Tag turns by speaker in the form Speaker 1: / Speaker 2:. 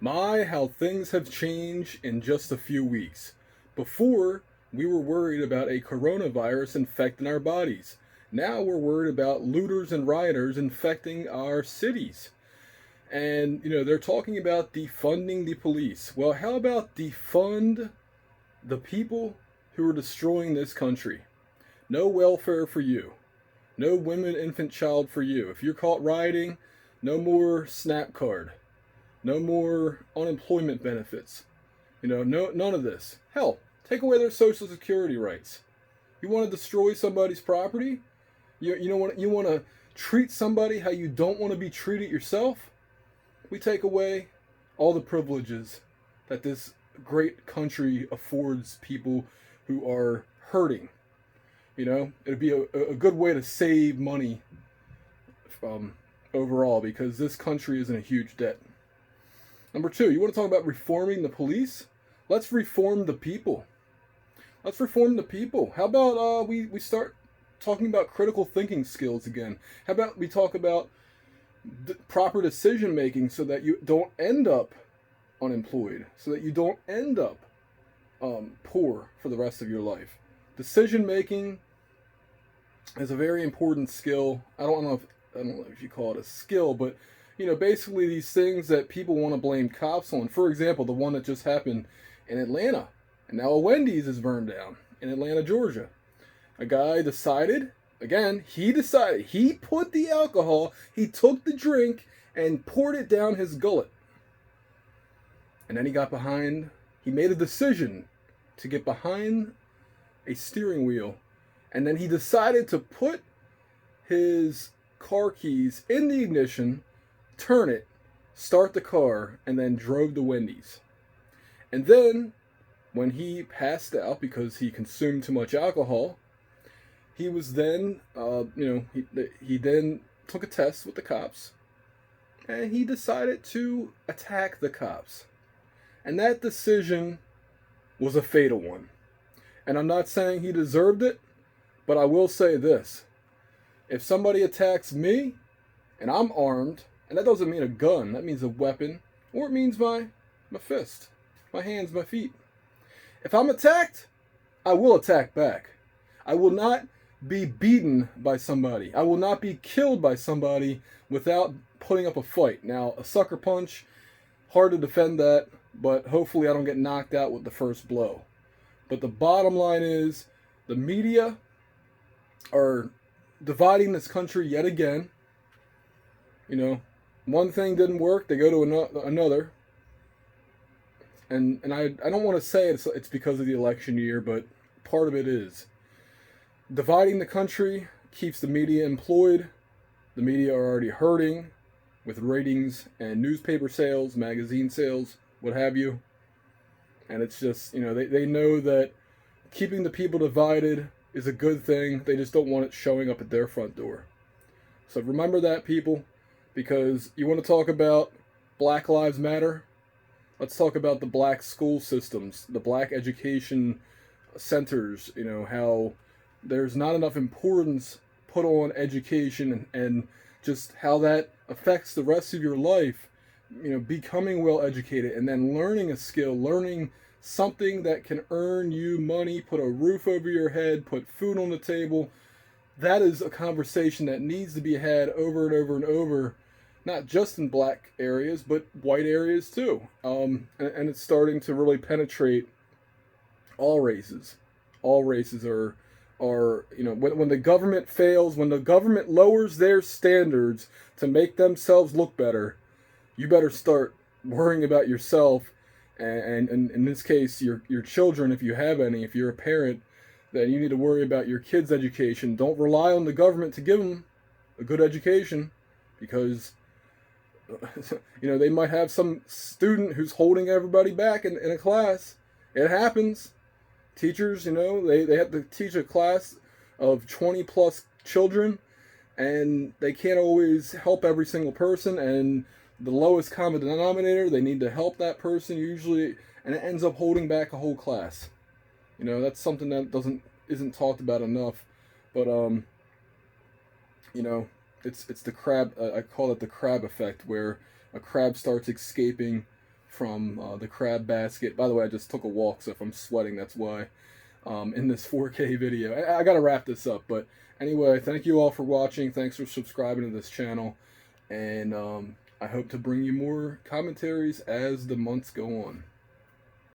Speaker 1: My, how things have changed in just a few weeks. Before, we were worried about a coronavirus infecting our bodies. Now we're worried about looters and rioters infecting our cities. And, they're talking about defunding the police. Well, how about defund the people who are destroying this country? No welfare for you. No women, infant, child for you. If you're caught rioting, no more SNAP card. No more unemployment benefits. No, none of this. Hell, take away their social security rights. You want to destroy somebody's property? You want to treat somebody how you don't want to be treated yourself? We take away all the privileges that this great country affords people who are hurting. It'd be a good way to save money overall because this country is in a huge debt. Number two, you want to talk about reforming the police? Let's reform the people. Let's reform the people. How about we start talking about critical thinking skills again? How about we talk about proper decision making so that you don't end up unemployed, so that you don't end up poor for the rest of your life? Decision making is a very important skill. I don't know if you call it a skill, but basically these things that people want to blame cops on. For example, the one that just happened in Atlanta, and now a Wendy's is burned down in Atlanta, Georgia. A guy decided, again, he put the alcohol, he took the drink and poured it down his gullet. And then he made a decision to get behind a steering wheel, and then he decided to put his car keys in the ignition, turn it, start the car, and then drove to Wendy's. And then, when he passed out because he consumed too much alcohol, he was then, he then took a test with the cops, and he decided to attack the cops. And that decision was a fatal one. And I'm not saying he deserved it, but I will say this. If somebody attacks me, and I'm armed, and that doesn't mean a gun, that means a weapon, or it means my fist, my hands, my feet. If I'm attacked, I will attack back. I will not be beaten by somebody. I will not be killed by somebody without putting up a fight. Now, a sucker punch, hard to defend that, but hopefully I don't get knocked out with the first blow. But the bottom line is, the media are dividing this country yet again. One thing didn't work, they go to another. And I don't want to say it's because of the election year, but part of it is. Dividing the country keeps the media employed. The media are already hurting with ratings and newspaper sales, magazine sales, what have you. And it's just, they know that keeping the people divided is a good thing. They just don't want it showing up at their front door. So remember that, people, because you want to talk about Black Lives Matter? Let's talk about the black school systems, the black education centers, how there's not enough importance put on education and just how that affects the rest of your life, becoming well educated and then learning a skill, learning something that can earn you money, put a roof over your head, put food on the table. That is a conversation that needs to be had over and over and over, not just in black areas, but white areas too. And it's starting to really penetrate all races. All races are when the government fails, when the government lowers their standards to make themselves look better, you better start worrying about yourself and in this case your children, if you have any. If you're a parent, then you need to worry about your kids' education. Don't rely on the government to give them a good education, because they might have some student who's holding everybody back in a class. It happens. Teachers, they have to teach a class of 20 plus children, and they can't always help every single person, and the lowest common denominator, they need to help that person usually, and it ends up holding back a whole class. That's something that isn't talked about enough. But it's the crab. I call it the crab effect, where a crab starts escaping from the crab basket. By the way, I just took a walk, so if I'm sweating, that's why. In this 4K video. I gotta wrap this up, but anyway, thank you all for watching. Thanks for subscribing to this channel, and I hope to bring you more commentaries as the months go on.